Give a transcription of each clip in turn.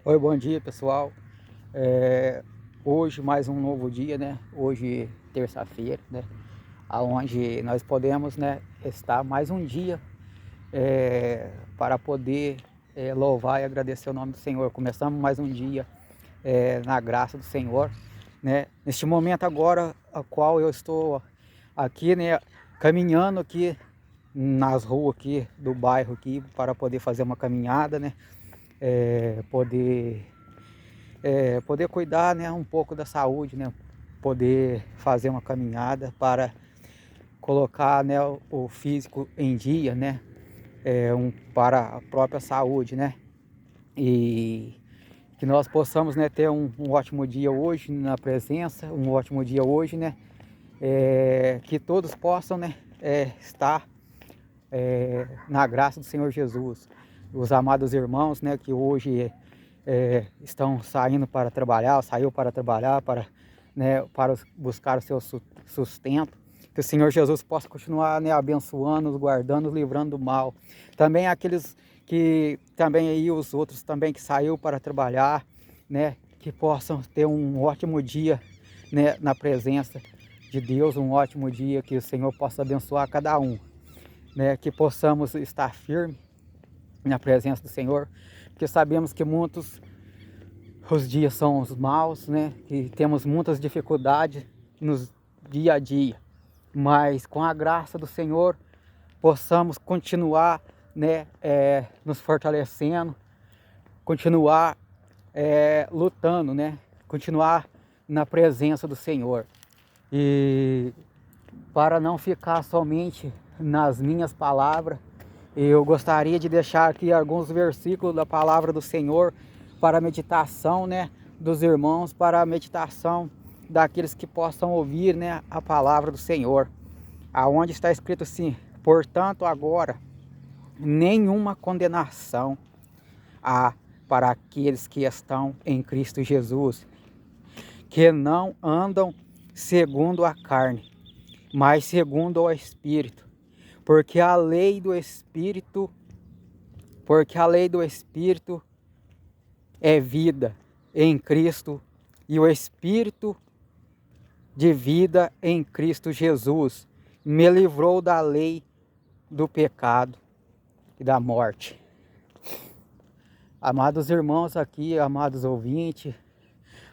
Oi, bom dia pessoal. Hoje mais um novo dia, né? Hoje terça-feira, né? Onde nós podemos, né, estar mais um dia para poder louvar e agradecer o nome do Senhor. Começamos mais um dia na graça do Senhor, né? Neste momento agora, a qual eu estou aqui, né, caminhando aqui nas ruas aqui do bairro aqui para poder fazer uma caminhada, né? Poder cuidar, né, um pouco da saúde, né, poder fazer uma caminhada para colocar, né, o físico em dia, né, para a própria saúde, né, e que nós possamos, né, ter um ótimo dia hoje na presença, um ótimo dia hoje, né, que todos possam, né, estar na graça do Senhor Jesus. Os amados irmãos, né, que hoje estão saindo para trabalhar, saiu para trabalhar, para buscar o seu sustento. Que o Senhor Jesus possa continuar, né, abençoando, nos guardando, nos livrando do mal. Também aqueles que também aí, os outros também que saiu para trabalhar, né, que possam ter um ótimo dia, né, na presença de Deus, um ótimo dia, que o Senhor possa abençoar cada um, né, que possamos estar firmes na presença do Senhor, porque sabemos que muitos os dias são os maus, né, e temos muitas dificuldades no dia a dia, mas com a graça do Senhor possamos continuar, né, nos fortalecendo, continuar lutando, né, continuar na presença do Senhor. E para não ficar somente nas minhas palavras, eu gostaria de deixar aqui alguns versículos da palavra do Senhor para a meditação, né, dos irmãos, para a meditação daqueles que possam ouvir, né, a palavra do Senhor. Aonde está escrito assim: portanto, agora nenhuma condenação há para aqueles que estão em Cristo Jesus, que não andam segundo a carne, mas segundo o Espírito. Porque a lei do Espírito é vida em Cristo, e o Espírito de vida em Cristo Jesus me livrou da lei do pecado e da morte. Amados irmãos aqui, amados ouvintes,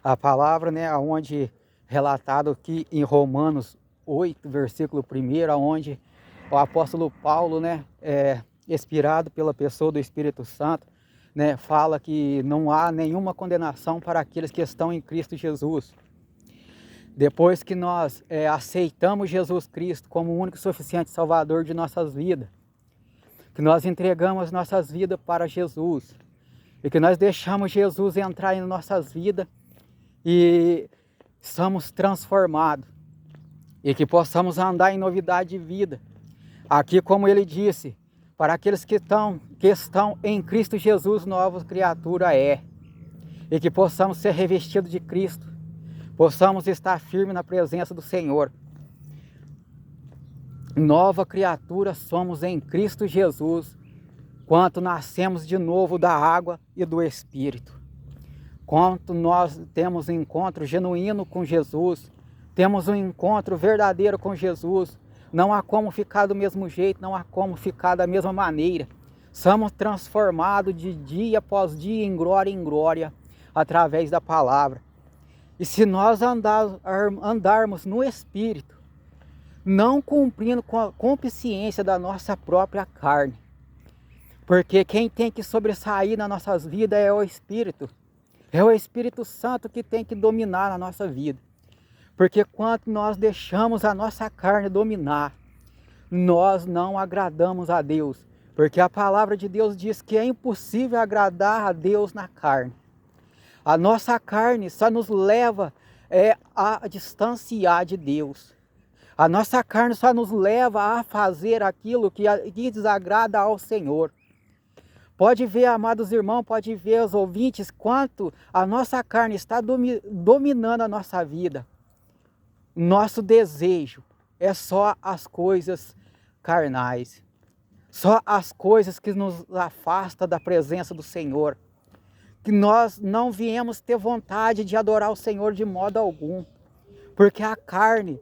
a palavra, né, onde relatado aqui em Romanos 8, versículo 1, onde o apóstolo Paulo, né, inspirado pela pessoa do Espírito Santo, né, fala que não há nenhuma condenação para aqueles que estão em Cristo Jesus. Depois que nós aceitamos Jesus Cristo como o único e suficiente Salvador de nossas vidas, que nós entregamos nossas vidas para Jesus, e que nós deixamos Jesus entrar em nossas vidas e somos transformados, e que possamos andar em novidade de vida. Aqui, como ele disse, para aqueles que estão em Cristo Jesus, nova criatura é. E que possamos ser revestidos de Cristo, possamos estar firmes na presença do Senhor. Nova criatura somos em Cristo Jesus, quanto nascemos de novo da água e do Espírito. Quanto nós temos um encontro genuíno com Jesus, temos um encontro verdadeiro com Jesus, não há como ficar do mesmo jeito, não há como ficar da mesma maneira. Somos transformados de dia após dia, em glória, através da palavra. E se nós andarmos no Espírito, não cumprindo com a consciência da nossa própria carne, porque quem tem que sobressair nas nossas vidas é o Espírito Santo que tem que dominar a nossa vida. Porque quando nós deixamos a nossa carne dominar, nós não agradamos a Deus. Porque a palavra de Deus diz que é impossível agradar a Deus na carne. A nossa carne só nos leva a distanciar de Deus. A nossa carne só nos leva a fazer aquilo que desagrada ao Senhor. Pode ver, amados irmãos, pode ver os ouvintes, quanto a nossa carne está dominando a nossa vida. Nosso desejo é só as coisas carnais, só as coisas que nos afastam da presença do Senhor. que nós não viemos ter vontade de adorar o Senhor de modo algum, porque a carne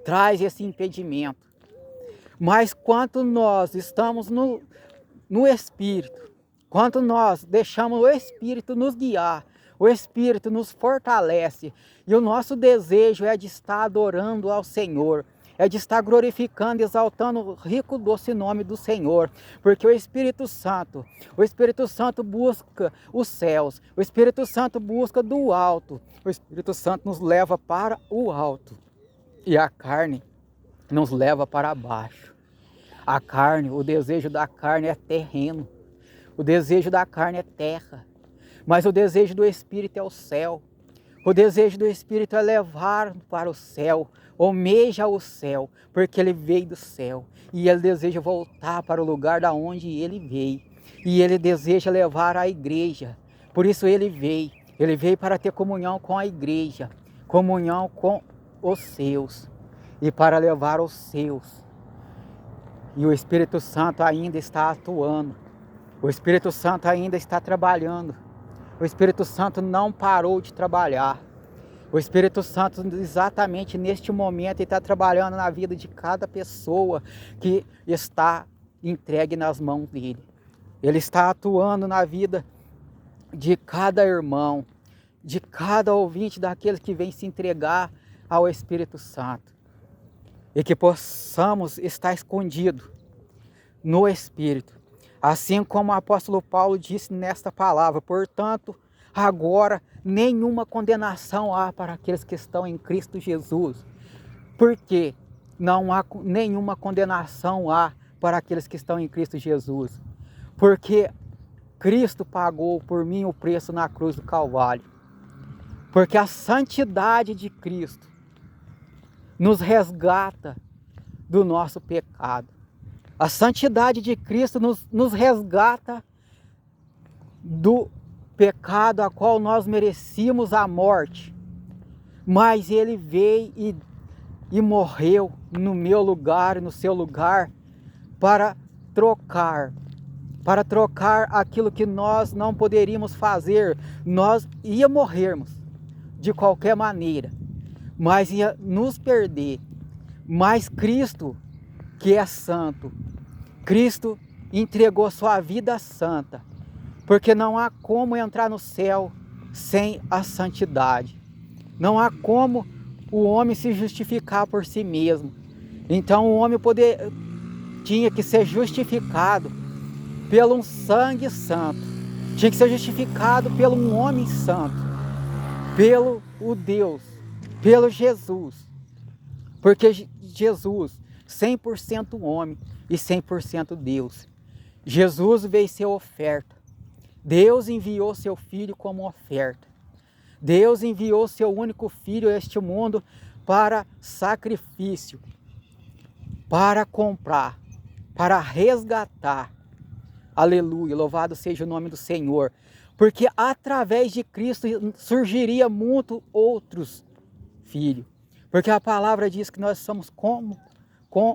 traz esse impedimento. Mas quanto nós estamos no Espírito, quanto nós deixamos o Espírito nos guiar, o Espírito nos fortalece, e o nosso desejo é de estar adorando ao Senhor, é de estar glorificando, exaltando o rico doce nome do Senhor, porque o Espírito Santo busca os céus, o Espírito Santo busca do alto, o Espírito Santo nos leva para o alto, e a carne nos leva para baixo. A carne, o desejo da carne é terreno, o desejo da carne é terra, mas o desejo do Espírito é o céu. O desejo do Espírito é levar para o céu, almeja o céu, porque ele veio do céu. E ele deseja voltar para o lugar da onde ele veio. E ele deseja levar a igreja. Por isso ele veio. Ele veio para ter comunhão com a igreja, comunhão com os seus. E para levar os seus. E o Espírito Santo ainda está atuando. O Espírito Santo ainda está trabalhando. O Espírito Santo não parou de trabalhar. O Espírito Santo exatamente neste momento está trabalhando na vida de cada pessoa que está entregue nas mãos dele. Ele está atuando na vida de cada irmão, de cada ouvinte daqueles que vem se entregar ao Espírito Santo. E que possamos estar escondidos no Espírito. Assim como o apóstolo Paulo disse nesta palavra, portanto, agora nenhuma condenação há para aqueles que estão em Cristo Jesus. Por quê? Não há nenhuma condenação há para aqueles que estão em Cristo Jesus. Porque Cristo pagou por mim o preço na cruz do Calvário. Porque a santidade de Cristo nos resgata do nosso pecado. A santidade de Cristo nos resgata do pecado a qual nós merecíamos a morte. Mas ele veio e morreu no meu lugar e no seu lugar para trocar aquilo que nós não poderíamos fazer. Nós ia morrermos de qualquer maneira, mas ia nos perder. Mas Cristo, que é santo, Cristo entregou sua vida santa, porque não há como entrar no céu sem a santidade. Não há como o homem se justificar por si mesmo. Então o homem tinha que ser justificado pelo um sangue santo. Tinha que ser justificado pelo um homem santo, pelo o Deus, pelo Jesus. Porque Jesus, 100% homem e 100% Deus. Jesus veio ser oferta. Deus enviou seu Filho como oferta. Deus enviou seu único Filho a este mundo para sacrifício, para comprar, para resgatar. Aleluia, louvado seja o nome do Senhor. Porque através de Cristo surgiria muitos outros filhos. Porque a palavra diz que nós somos como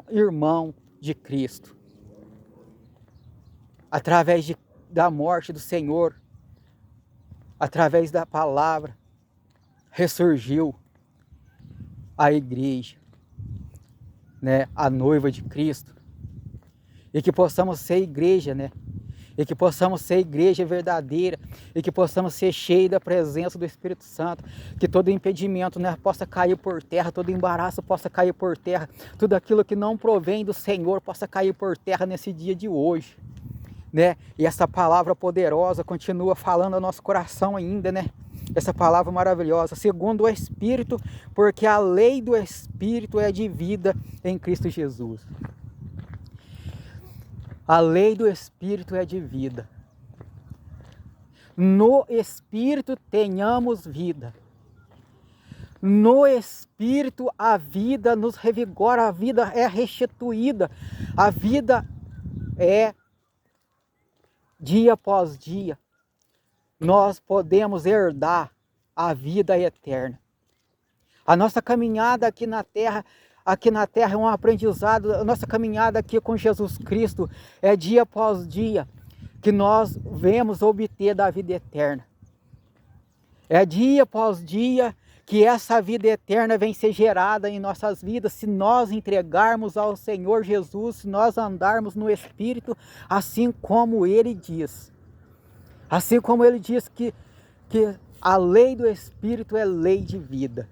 irmão de Cristo. Através da morte do Senhor, através da palavra, ressurgiu a igreja, né? A noiva de Cristo. E que possamos ser igreja, né? E que possamos ser igreja verdadeira, e que possamos ser cheios da presença do Espírito Santo, que todo impedimento, né, possa cair por terra, todo embaraço possa cair por terra, tudo aquilo que não provém do Senhor possa cair por terra nesse dia de hoje, né? E essa palavra poderosa continua falando ao nosso coração ainda, né? Essa palavra maravilhosa, segundo o Espírito, porque a lei do Espírito é de vida em Cristo Jesus. A lei do Espírito é de vida. No Espírito tenhamos vida. No Espírito a vida nos revigora, a vida é restituída. A vida é dia após dia. Nós podemos herdar a vida eterna. A nossa caminhada aqui na terra é um aprendizado. A nossa caminhada aqui com Jesus Cristo é dia após dia que nós vemos obter da vida eterna. É dia após dia que essa vida eterna vem ser gerada em nossas vidas, se nós entregarmos ao Senhor Jesus, se nós andarmos no Espírito, assim como Ele diz. Assim como Ele diz que a lei do Espírito é lei de vida.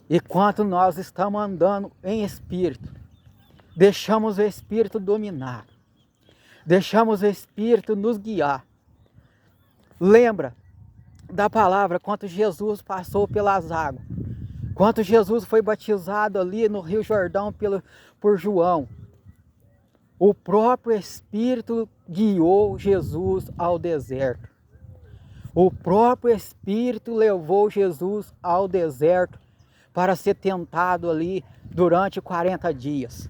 E quanto nós estamos andando em Espírito, deixamos o Espírito dominar, deixamos o Espírito nos guiar. Lembra da palavra, quando Jesus passou pelas águas, quando Jesus foi batizado ali no Rio Jordão por João, o próprio Espírito guiou Jesus ao deserto. O próprio Espírito levou Jesus ao deserto para ser tentado ali durante 40 dias.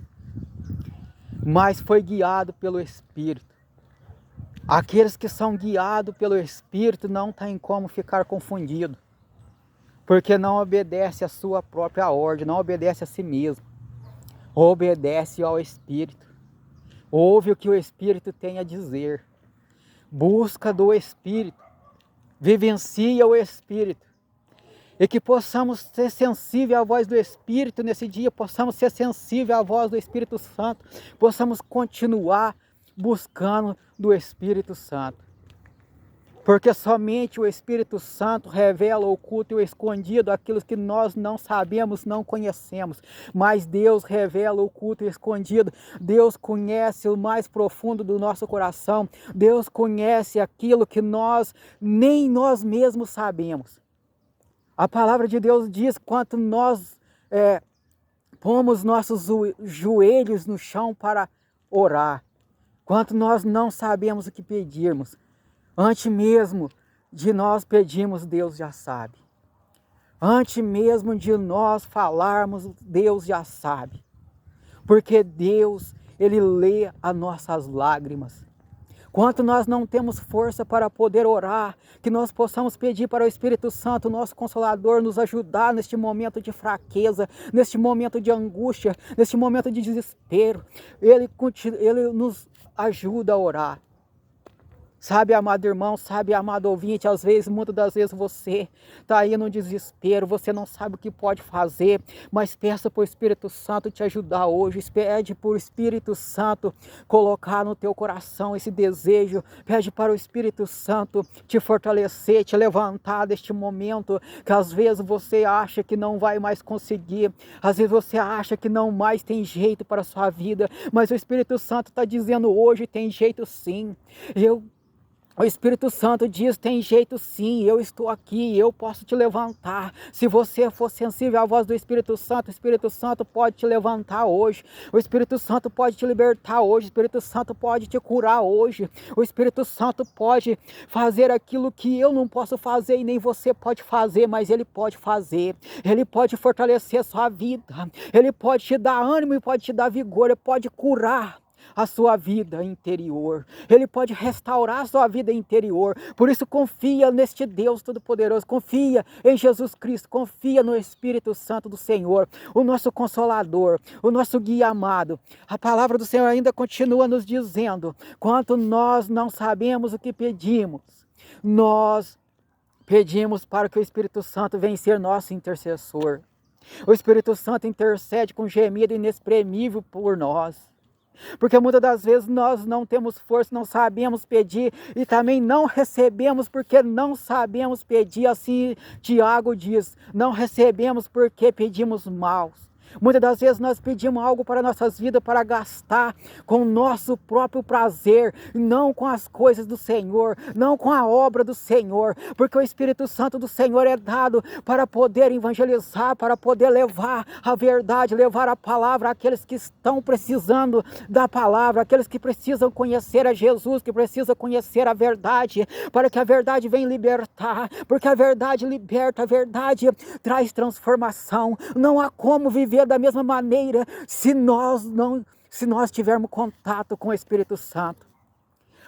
Mas foi guiado pelo Espírito. Aqueles que são guiados pelo Espírito não tem como ficar confundido, porque não obedece à sua própria ordem, não obedece a si mesmo, obedece ao Espírito, ouve o que o Espírito tem a dizer, busca do Espírito, vivencia o Espírito, e que possamos ser sensíveis à voz do Espírito nesse dia, possamos ser sensíveis à voz do Espírito Santo, possamos continuar buscando do Espírito Santo. Porque somente o Espírito Santo revela o oculto e o escondido, aquilo que nós não sabemos, não conhecemos. Mas Deus revela o oculto e o escondido. Deus conhece o mais profundo do nosso coração. Deus conhece aquilo que nem nós mesmos sabemos. A palavra de Deus diz, quanto nós pomos nossos joelhos no chão para orar, quanto nós não sabemos o que pedirmos, antes mesmo de nós pedirmos, Deus já sabe. Antes mesmo de nós falarmos, Deus já sabe. Porque Deus, Ele lê as nossas lágrimas. Quanto nós não temos força para poder orar, que nós possamos pedir para o Espírito Santo, nosso Consolador, nos ajudar neste momento de fraqueza, neste momento de angústia, neste momento de desespero. Ele nos ajuda a orar. Sabe, amado irmão, sabe, amado ouvinte, muitas das vezes você está aí no desespero, você não sabe o que pode fazer, mas peça para o Espírito Santo te ajudar hoje, pede para o Espírito Santo colocar no teu coração esse desejo, pede para o Espírito Santo te fortalecer, te levantar deste momento, que às vezes você acha que não vai mais conseguir, às vezes você acha que não mais tem jeito para a sua vida, mas o Espírito Santo está dizendo hoje tem jeito sim. O Espírito Santo diz, tem jeito sim, eu estou aqui, eu posso te levantar. Se você for sensível à voz do Espírito Santo, o Espírito Santo pode te levantar hoje. O Espírito Santo pode te libertar hoje, o Espírito Santo pode te curar hoje. O Espírito Santo pode fazer aquilo que eu não posso fazer e nem você pode fazer, mas Ele pode fazer. Ele pode fortalecer a sua vida, Ele pode te dar ânimo e pode te dar vigor, Ele pode curar a sua vida interior. Ele pode restaurar a sua vida interior. Por isso confia neste Deus Todo-Poderoso. Confia em Jesus Cristo. Confia no Espírito Santo do Senhor. O nosso Consolador. O nosso guia amado. A palavra do Senhor ainda continua nos dizendo. Quanto nós não sabemos o que pedimos, nós pedimos para que o Espírito Santo venha ser nosso intercessor. O Espírito Santo intercede com gemido inexprimível por nós. Porque muitas das vezes nós não temos força, não sabemos pedir e também não recebemos porque não sabemos pedir. Assim Tiago diz, não recebemos porque pedimos mal. Muitas das vezes nós pedimos algo para nossas vidas para gastar com o nosso próprio prazer, não com as coisas do Senhor, não com a obra do Senhor, porque o Espírito Santo do Senhor é dado para poder evangelizar, para poder levar a verdade, levar a palavra àqueles que estão precisando da palavra, aqueles que precisam conhecer a Jesus, que precisam conhecer a verdade, para que a verdade venha libertar, porque a verdade liberta, a verdade traz transformação. Não há como viver da mesma maneira se nós tivermos contato com o Espírito Santo.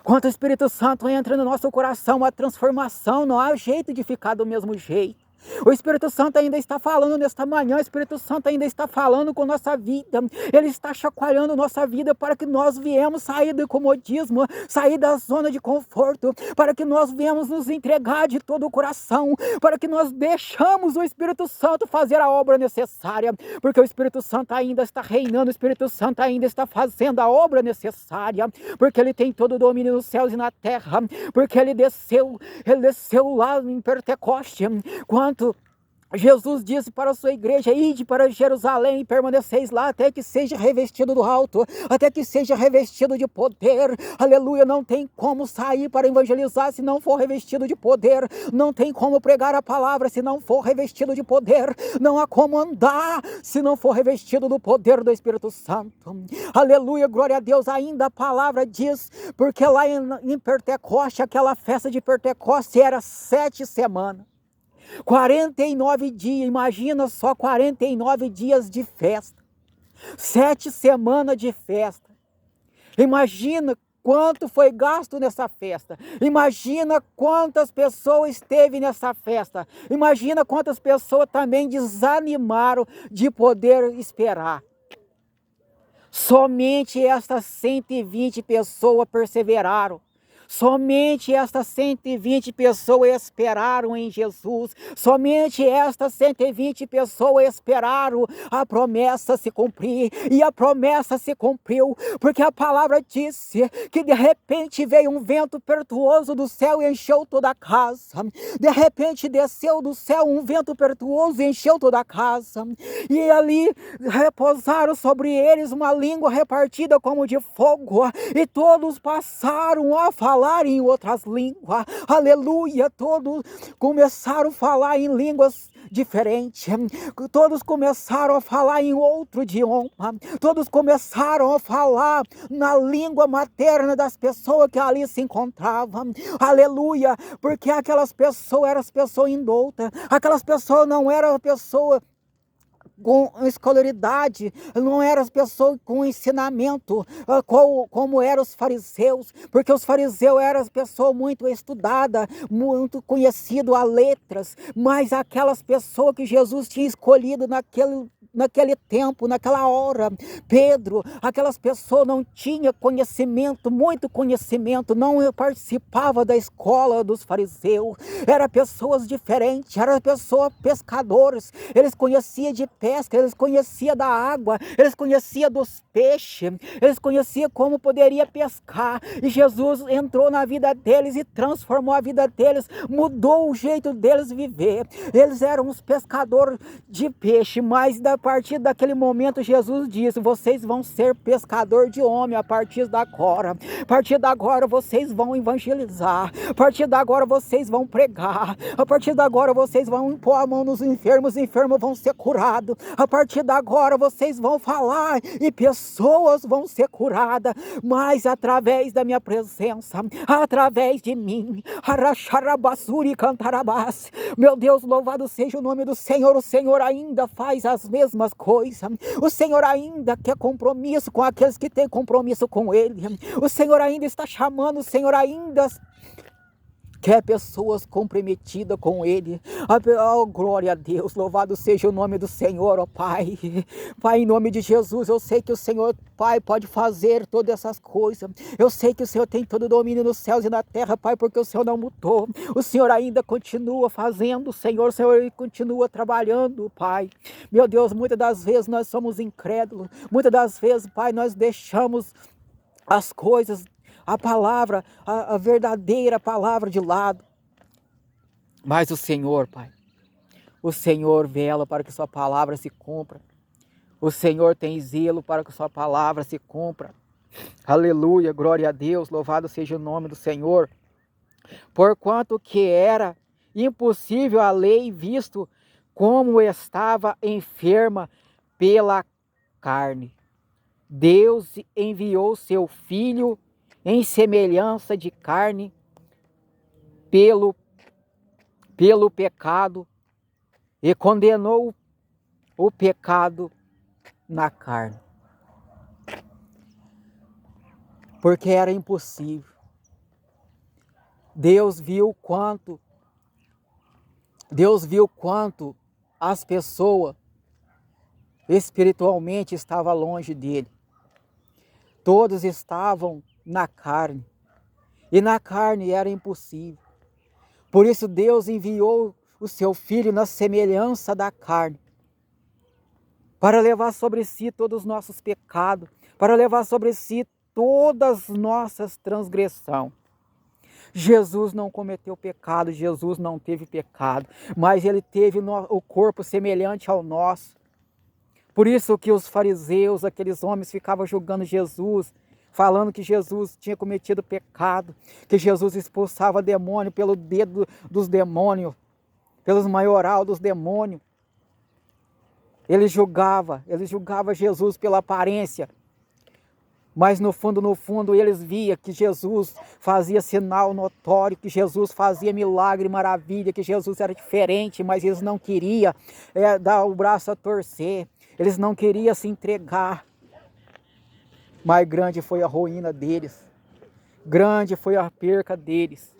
Quando o Espírito Santo entra no nosso coração, a transformação, não há jeito de ficar do mesmo jeito. O Espírito Santo ainda está falando nesta manhã, o Espírito Santo ainda está falando com nossa vida, ele está chacoalhando nossa vida para que nós viemos sair do comodismo, sair da zona de conforto, para que nós viemos nos entregar de todo o coração, para que nós deixamos o Espírito Santo fazer a obra necessária, porque o Espírito Santo ainda está reinando, o Espírito Santo ainda está fazendo a obra necessária, porque ele tem todo o domínio nos céus e na terra, porque ele desceu lá em Pentecoste, quanto Jesus disse para a sua igreja: ide para Jerusalém e permaneceis lá até que seja revestido do alto, até que seja revestido de poder. Aleluia, não tem como sair para evangelizar se não for revestido de poder, não tem como pregar a palavra se não for revestido de poder, não há como andar se não for revestido do poder do Espírito Santo. Aleluia, glória a Deus. Ainda a palavra diz, porque lá em Pentecoste, aquela festa de Pentecoste era 7 semanas. 49 dias, imagina só, 49 dias de festa, 7 semanas de festa. Imagina quanto foi gasto nessa festa, imagina quantas pessoas esteve nessa festa, imagina quantas pessoas também desanimaram de poder esperar. Somente estas 120 pessoas perseveraram. Somente estas 120 pessoas esperaram em Jesus. Somente estas 120 pessoas esperaram a promessa se cumprir. E a promessa se cumpriu, porque a palavra disse que de repente veio um vento pertuoso do céu e encheu toda a casa. De repente desceu do céu um vento pertuoso e encheu toda a casa. E ali repousaram sobre eles uma língua repartida como de fogo. E todos passaram a falar em outras línguas, aleluia, todos começaram a falar em línguas diferentes, todos começaram a falar em outro idioma, todos começaram a falar na língua materna das pessoas que ali se encontravam, aleluia, porque aquelas pessoas eram as pessoas indoutas, aquelas pessoas não eram pessoas com escolaridade, não eram as pessoas com ensinamento, como eram os fariseus, porque os fariseus eram as pessoas muito estudadas, muito conhecidas a letras, mas aquelas pessoas que Jesus tinha escolhido naquele tempo, naquela hora, Pedro, aquelas pessoas não tinham conhecimento, muito conhecimento, não participava da escola dos fariseus, eram pessoas diferentes, eram pessoas pescadores, eles conheciam de pesca, eles conheciam da água, eles conheciam dos peixes, eles conheciam como poderia pescar, e Jesus entrou na vida deles e transformou a vida deles, mudou o jeito deles viver. Eles eram os pescadores de peixe, mas a partir daquele momento Jesus disse: vocês vão ser pescador de homem a partir da agora. A partir da agora vocês vão evangelizar, a partir da agora vocês vão pregar, a partir da agora vocês vão impor a mão nos enfermos, os enfermos vão ser curados, a partir da agora vocês vão falar e pessoas vão ser curadas, mas através da minha presença, através de mim. Meu Deus, louvado seja o nome do Senhor. O Senhor ainda faz as mesmas coisas, o Senhor ainda quer compromisso com aqueles que têm compromisso com Ele, o Senhor ainda está chamando, o Senhor ainda quer pessoas comprometidas com Ele. Oh, glória a Deus, louvado seja o nome do Senhor, ó Pai. Pai, em nome de Jesus, eu sei que o Senhor, Pai, pode fazer todas essas coisas. Eu sei que o Senhor tem todo o domínio nos céus e na terra, Pai, porque o Senhor não mudou. O Senhor ainda continua fazendo, Senhor, o Senhor continua trabalhando, Pai. Meu Deus, muitas das vezes nós somos incrédulos. Muitas das vezes, Pai, nós deixamos as coisas, a palavra, a verdadeira palavra de lado. Mas o Senhor, Pai, o Senhor vela para que sua palavra se cumpra. O Senhor tem zelo para que sua palavra se cumpra. Aleluia, glória a Deus, louvado seja o nome do Senhor. Porquanto que era impossível a lei, visto como estava enferma pela carne, Deus enviou seu Filho em semelhança de carne pelo pecado e condenou o pecado na carne, porque era impossível. Deus viu quanto Deus viu quanto as pessoas espiritualmente estavam longe dele. Todos estavam na carne. E na carne era impossível. Por isso Deus enviou o seu Filho na semelhança da carne, para levar sobre si todos os nossos pecados, para levar sobre si todas as nossas transgressões. Jesus não cometeu pecado, Jesus não teve pecado, mas ele teve o corpo semelhante ao nosso. Por isso que os fariseus, aqueles homens, ficavam julgando Jesus, falando que Jesus tinha cometido pecado, que Jesus expulsava demônio pelo dedo dos demônios, pelos maioral dos demônios. Ele julgava Jesus pela aparência, mas no fundo, eles viam que Jesus fazia sinal notório, que Jesus fazia milagre, maravilha, que Jesus era diferente, mas eles não queriam dar o braço a torcer, eles não queriam se entregar. Mas grande foi a ruína deles, grande foi a perca deles.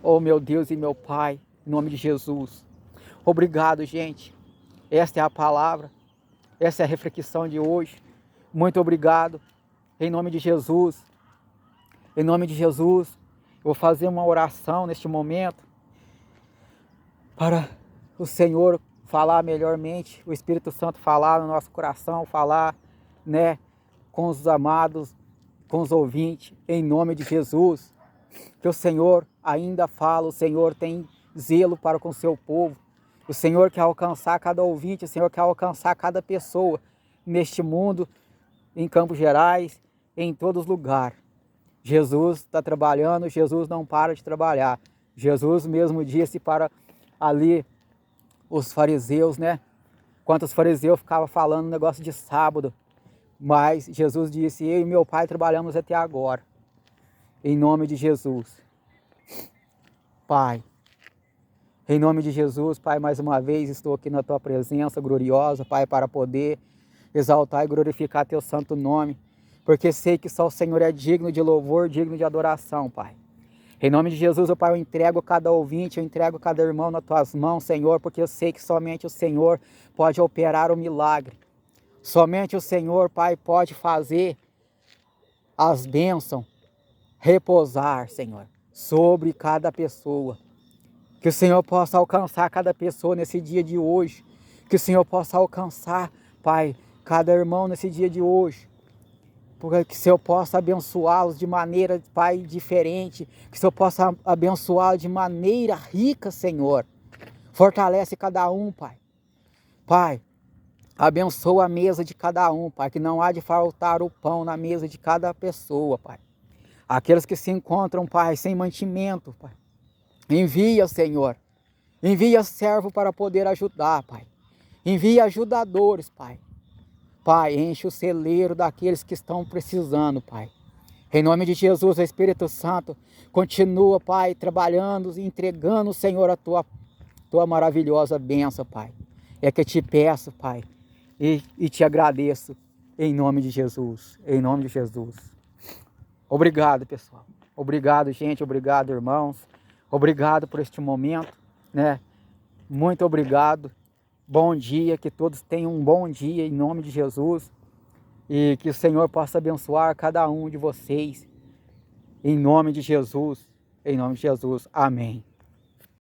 Oh meu Deus e meu Pai, em nome de Jesus, obrigado, gente. Esta é a palavra, essa é a reflexão de hoje. Muito obrigado, em nome de Jesus. Em nome de Jesus, eu vou fazer uma oração neste momento para o Senhor falar melhormente, o Espírito Santo falar no nosso coração, falar, com os amados, com os ouvintes, em nome de Jesus. Que o Senhor ainda fala, o Senhor tem zelo para com o seu povo. O Senhor quer alcançar cada ouvinte, o Senhor quer alcançar cada pessoa neste mundo, em Campos Gerais, em todos os lugares. Jesus está trabalhando, Jesus não para de trabalhar. Jesus mesmo disse para ali os fariseus, Quanto os fariseus ficavam falando negócio de sábado, mas Jesus disse, eu e meu Pai trabalhamos até agora. Em nome de Jesus. Pai, em nome de Jesus, Pai, mais uma vez estou aqui na Tua presença gloriosa, Pai, para poder exaltar e glorificar Teu santo nome, porque sei que só o Senhor é digno de louvor, digno de adoração, Pai. Em nome de Jesus, Pai, eu entrego cada ouvinte, eu entrego cada irmão nas Tuas mãos, Senhor, porque eu sei que somente o Senhor pode operar o milagre. Somente o Senhor, Pai, pode fazer as bênçãos repousar, Senhor, sobre cada pessoa. Que o Senhor possa alcançar cada pessoa nesse dia de hoje. Que o Senhor possa alcançar, Pai, cada irmão nesse dia de hoje. Porque que o Senhor possa abençoá-los de maneira, Pai, diferente. Que o Senhor possa abençoá-los de maneira rica, Senhor. Fortalece cada um, Pai. Pai, abençoa a mesa de cada um, Pai. Que não há de faltar o pão na mesa de cada pessoa, Pai. Aqueles que se encontram, Pai, sem mantimento, Pai. Envia, Senhor. Envia servo para poder ajudar, Pai. Envia ajudadores, Pai. Pai, enche o celeiro daqueles que estão precisando, Pai. Em nome de Jesus, o Espírito Santo continua, Pai, trabalhando e entregando, Senhor, a tua maravilhosa bênção, Pai. É que eu te peço, Pai, e te agradeço, em nome de Jesus. Em nome de Jesus. Obrigado, pessoal. Obrigado, gente. Obrigado, irmãos. Obrigado por este momento, Muito obrigado. Bom dia, que todos tenham um bom dia em nome de Jesus. E que o Senhor possa abençoar cada um de vocês. Em nome de Jesus. Em nome de Jesus. Amém.